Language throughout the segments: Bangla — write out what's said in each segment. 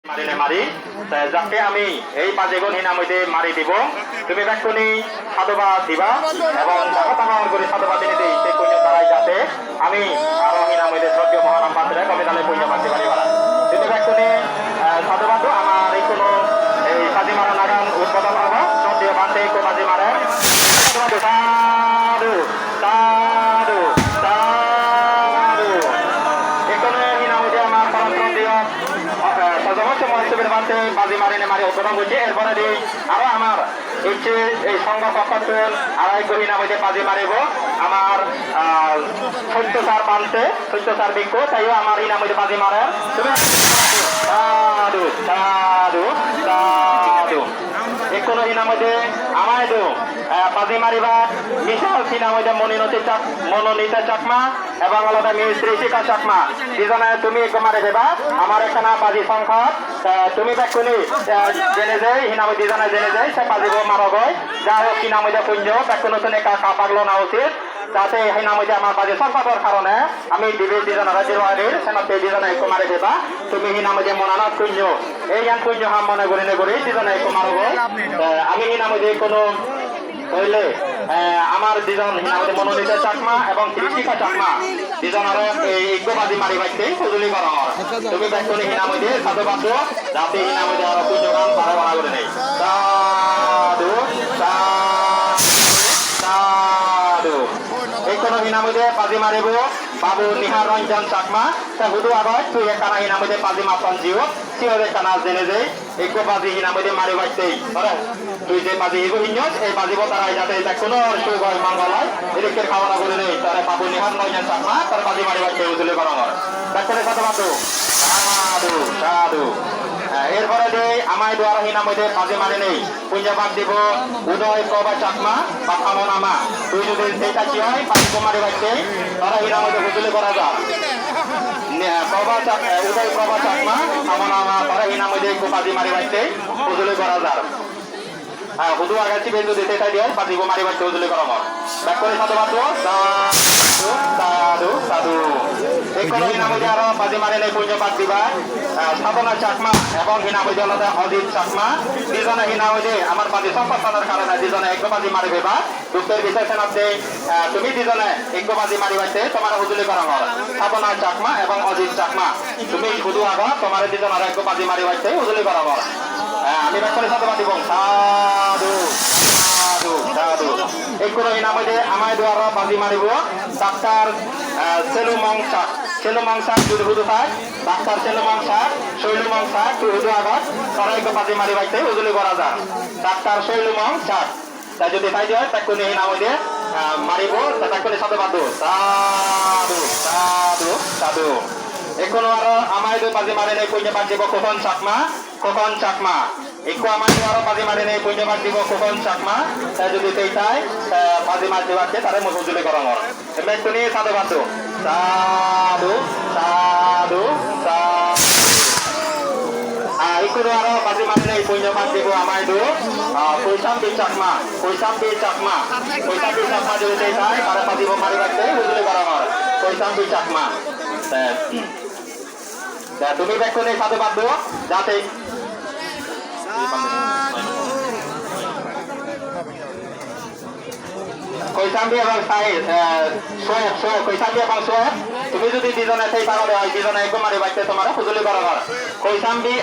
মারিলে মারি যাকে আমি এই পাঁচেগুণ হিনামইতে মারি দিব তুমি ব্যাকুনি সাধুবাদ দিবা এবং ডাঙর করে সাধুবাদ দিনে দিই সেই পুণ্য দ্বারাই যাতে আমি আরো হিনামইতে সত্য মহানাম পাত্রে কমে তাহলে পুণ্য পাতে পারি পারা তুমি ব্যাকুনি সাধুবাদ আমার এই কোনো এই সাজি মারা নাগান উদ্বোধন হবো সত্য পাতে কো সাজি মারে সাধু সাধু সাধু এখানে হিনামইতে আমার পরাক্রম দিও বাজি মারিনে মারি উদ্বোধন করছি এরপরে দিই আরো আমার ইচ্ছে এই সংঘ পক্ষের আড়াই গহিনা মধ্যে বাজি মারিব আমার সত্যসার পান্তে সত্যসার বিক্ষু তাইও আমার ইনার মধ্যে বাজি মারে তুমি সাধু সাধু সাধু কোনো হিনার মধ্যে আমায় দো বাজি মারিবা বিশাল সিনার মধ্যে মনোনীতা চাকমা এবং আলাদা মিস্ত্রি শিখা চাকমা দুজনে তুমি একটু মারে দেবা আমার এখানে বাজি সংখ্যা তুমি ব্যাকুনি জেনে যাই হিনামে দুজনে জেনে যাই সে বাজিব মারগয় যা হোক হিনামে পুঞ্জ ব্যাকুন পাগলো না উচিত যাতে হিনামে আমার বাজি সংখ্যার কারণে আমি দিবি দুজন রাজ্যের বাড়ির সেনাতে দুজনে একটু মারে দেবা তুমি হিনামে মনানাথ পুঞ্জ এই জ্ঞান পুঞ্জ হাম মনে করি করি দুজনে একটু মারগয় আমি হিনামে কোনো হইলে আমার দুজন হিনামে মনোনীত চাকমা এবং কৃষিকা চাকমা দুজনের ইজ্ঞবাদী মারি বাইতে সজুলি করা হয় তুমি ব্যাকুনি হিনামে সাধুবাদ যাতে হিনামে আরো পুণ্যগান বাড়া বাড়া করে নেই সাধু সাধু এই কোনো হিনামে বাজি মারিব বাবু নিহার রঞ্জন চাকমা তা হুদু আবার তুই একানা হিনামে বাজি মাপান জিও সিওরে কানা জেনে যে একো বাজি হিনামে মারি বাইতেই তুই যে বাজি এগো হিঞ্জত এই বাজিব তারা যাতে কোনো সুগয় মঙ্গলায় এদিকে খাওয়া করে নেই তারা বাবু নিহার রঞ্জন চাকমা তার বাজি মারি বাইতে উজুলে বানানোর তারপরে সাধু সাধু সাধু এরপরে যে আমায় দ্বারা হিনামে বাজি মারি নেই পুঞ্জাবাদ দিব উদয় প্রভা চাকমা বা কামনামা তুই যদি সেইটা কি হয় বাজি মারি বাইতে তারা হিনামে উজুলে করা যায় উদয় প্রভা চাকমা কামনামা তারা হিনামে একটু বাজি মারি বাইতে উজুলে করা যায় হুদু আগাছি বেন্দু দিতে তাই দিয়ে বাজিব মারি বাইতে উজুলে করা হয় ব্যাক করে সাধুবাদ সাধু সাধু সাধু এখনো হিনামে আরো বাজি মারি নেই পুঞ্জবাদ দিবা সাধনা চাকমা এবং হিনামে আলাদা অজিত চাকমা দুজনে হিনামে আমার বাজি সম্পর্কের কারণে দুজনে একটু বাজি মারি বেবা দুঃখের বিষয় সেনাতে তুমি দুজনে একটু বাজি মারি বাইতে তোমার হুজুলি করা হয় সাধনা চাকমা এবং অজিত চাকমা তুমি শুধু আগা তোমার দুজনের একটু বাজি মারি বাইতে হুজুলি করা হয় আমি ব্যাক করে সাধুবাদ দিব সাধু সাধু সাধু এই কোনো হিনামে আমায় দ্বারা বাজি মারিব ডাক্তার সেলু মংসাক যদি হুদু থাক ডাক্তার সেলু মংসাক শৈলু মংসাক তুই হুদু আগত তারা একটু বাজি মারি বাইতে উজুলি করা যান ডাক্তার শৈলু মংসাক তাই যদি তাই হয় তাকে কোনো হিনামে মারিব তাকে কোনো সাধুবাদ সাধু সাধু সাধু এখনো আরো আমায় বাজি মারি নেই পুণ্যবাদ দিব কখন চাকমা একটু আমার আরো বাজি মারি নেই পুণ্যবাদ দিব কখন চাকমা তাই যদি সেইটাই বাজি মার দেওয়াচ্ছে তাদের মতো উজুলি করানো এমনি একটু নিয়ে সাধুবাদ সাধু সাধু এখনো আরো বাজি মারি নেই পুণ্যবাদ দিব আমায় কৈশাম্বী চাকমা যদি সেইটাই তারা বাজিব মারি রাখতে উজুলি করানো কৈশাম্বী চাকমা তুমি ব্যাক করে সাধুবাদ যাতে কৈশাম্বী এবং কৈশাম্বী এবং সোয়েব তুমি যদি দুজনে সেই পাগলে হয় দুজনে একদম মারি বাইতে তোমার হুজুলি করা হয় কৈশাম্বী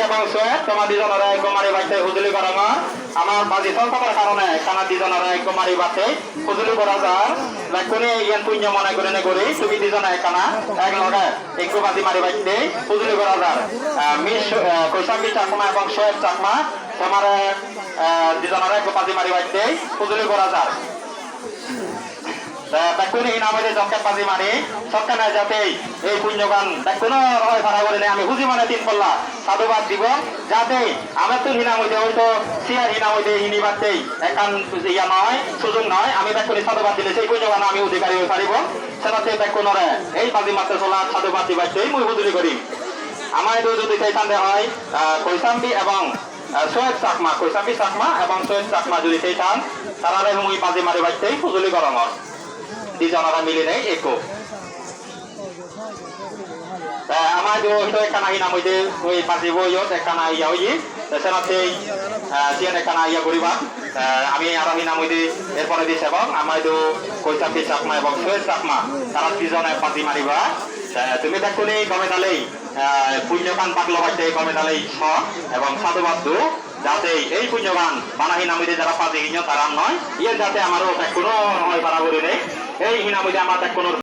এবং সোয়েব তোমার দুজনের একদম মারি বাইতে হুজুলি করা হয় আমার বাজি সংখ্যার কারণে খানা দুজনের একদম মারি বাইতে হুজুলি করা যায় ব্যাকুনি ইয়ান পুণ্য মনে করে করি তুমি দুজনে একানা এক লগে একটু বাজি মারি বাইতে হুজুলি করা যায় কৈশাম্বী চাকমা এবং সোয়েব চাকমা তোমার দুজনের একটু বাজি মারি বাইতে হুজুলি করা যায় ব্যাকুনি হিনামে যকে বাজি মারি সরকার যাতে এই পুণ্যগান ব্যাকুনো রয় ভাড়া করে নেই আমি হুজি মানে তিন পল্লা সাধুবাদ দিব যাতে আমার তো হিনামে ওই তো সিয়ার হিনামে হিনি বাদতেই একান ইয়া নয় সুযোগ নয় আমি ব্যাকুনি সাধুবাদ দিলে সেই পুণ্যগান আমি অধিকারী হয়ে পারিব সেটাতে ব্যাকুনরে এই বাজি মারতে চলা সাধুবাদ দিবাইতেই মুই হুজুরি করি আমার যদি সেই সন্দেহ হয় কৈশাম্বী এবং সোয়েব চাকমা কৈশাম্বী চাকমা এবং সোয়েব চাকমা যদি সেই চান তারা মুই বাজি মারি বাইতেই হুজুলি করানোর দুজনেরা মিলে নেই একো আমাদের itu ekana hina mide oi pasi boyot ekana iya oji senate sian ekana iya goriba আমি আরো হিনা মইদি এরপরে দিছে এবং আমাইদো কইতা পিছাকমা এবং সুয়েসাকমা তারা দুজনে পাতি মারিবা তুমি দেখুনি কমেদালেই পুণ্যকান পাকলো বাইতে কমেদালেই ছ এবং সাধুবাদ যাতে এই পুণ্যবান বানাহি নামিদে যারা পাতি তারা নয় ইয়ে যাতে আমারও কোনো হয় বাড়াবড়ি নেই এই হিনামুদে আমার কোনো